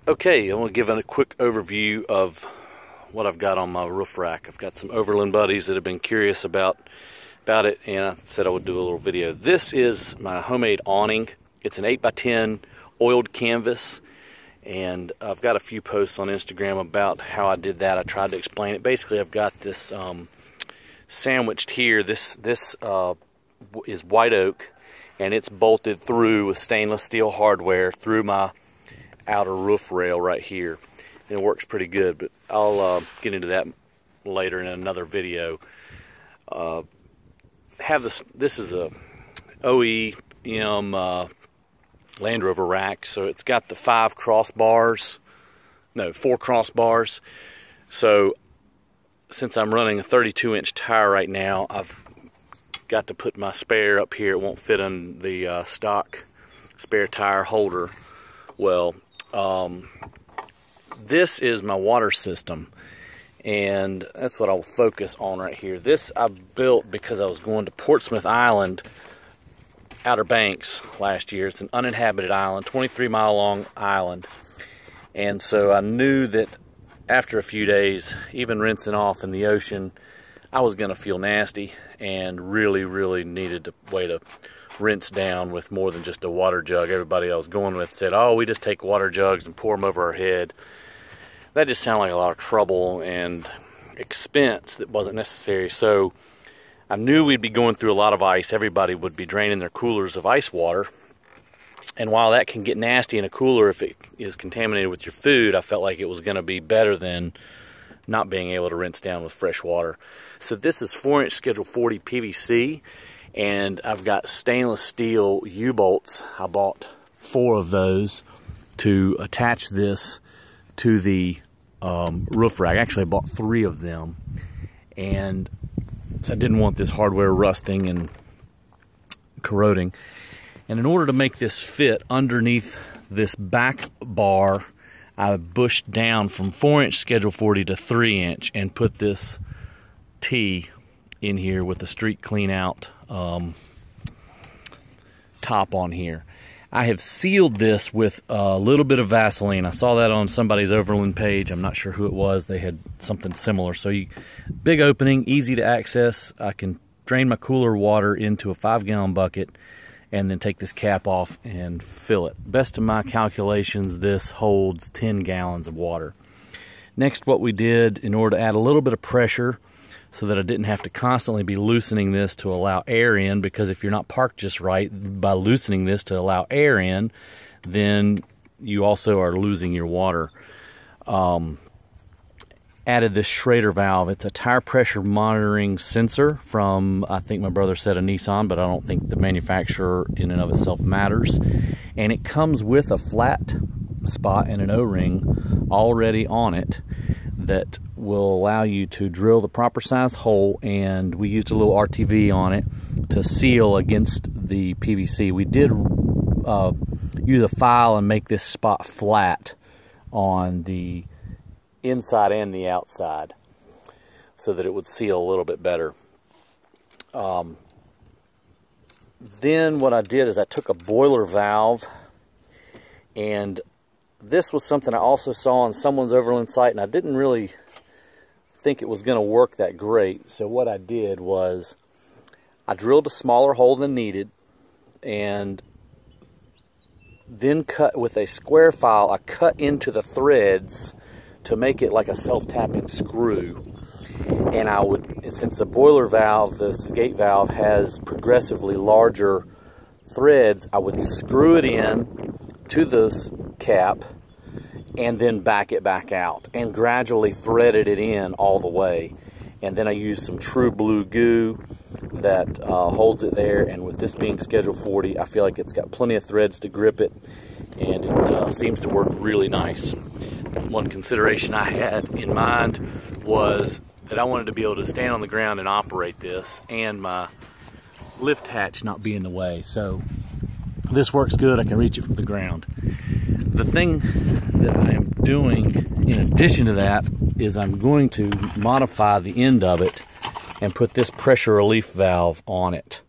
Okay, I'm going to give a quick overview of what I've got on my roof rack. I've got some Overland buddies that have been curious about it, and I said I would do a little video. This is my homemade awning. It's an 8x10 oiled canvas, and I've got a few posts on Instagram about how I did that. I tried to explain it. Basically, I've got this sandwiched here. This is white oak, and it's bolted through with stainless steel hardware through my outer roof rail right here. And it works pretty good, but I'll get into that later in another video. This is a OEM Land Rover rack, so it's got the 4 crossbars. So since I'm running a 32-inch tire right now, I've got to put my spare up here. It won't fit in the stock spare tire holder. Well, this is my water system, and that's what I'll focus on right here. This I built because I was going to Portsmouth Island, Outer Banks, last year. It's an uninhabited island, 23-mile long island, and so I knew that after a few days, even rinsing off in the ocean, I was going to feel nasty and really needed a way to rinse down with more than just a water jug. Everybody I was going with said, oh, we just take water jugs and pour them over our head. That just sounded like a lot of trouble and expense that wasn't necessary. So I knew we'd be going through a lot of ice. Everybody would be draining their coolers of ice water. And while that can get nasty in a cooler if it is contaminated with your food, I felt like it was going to be better than not being able to rinse down with fresh water. So this is 4-inch Schedule 40 PVC, and I've got stainless steel U-bolts. I bought 4 of those to attach this to the roof rack. Actually, I bought 3 of them, and so I didn't want this hardware rusting and corroding. And in order to make this fit underneath this back bar, I bushed down from 4-inch Schedule 40 to 3-inch and put this T in here with the street clean out top on here. I have sealed this with a little bit of Vaseline. I saw that on somebody's Overland page. I'm not sure who it was. They had something similar. So big opening, easy to access. I can drain my cooler water into a 5-gallon bucket and then take this cap off and fill it. Best of my calculations, this holds 10 gallons of water. Next, what we did, in order to add a little bit of pressure so that I didn't have to constantly be loosening this to allow air in, because if you're not parked just right, by loosening this to allow air in, then you also are losing your water. Added this Schrader valve. It's a tire pressure monitoring sensor from, I think my brother said, a Nissan, but I don't think the manufacturer in and of itself matters. And it comes with a flat spot and an O-ring already on it that will allow you to drill the proper size hole, and we used a little RTV on it to seal against the PVC. We did use a file and make this spot flat on the inside and the outside so that it would seal a little bit better. Then what I did is I took a boiler valve, and this was something I also saw on someone's Overland site, and I didn't really think it was going to work that great. So what I did was I drilled a smaller hole than needed, and then cut with a square file. I cut into the threads to make it like a self-tapping screw. And I would, since the boiler valve, this gate valve, has progressively larger threads, I would screw it in to this cap and then back it back out and gradually threaded it in all the way. And then I used some true blue goo that holds it there, and with this being Schedule 40, I feel like it's got plenty of threads to grip it, and it seems to work really nice. One consideration I had in mind was that I wanted to be able to stand on the ground and operate this, and my lift hatch not be in the way. So this works good. I can reach it from the ground. The thing that I am doing in addition to that is I'm going to modify the end of it and put this pressure relief valve on it.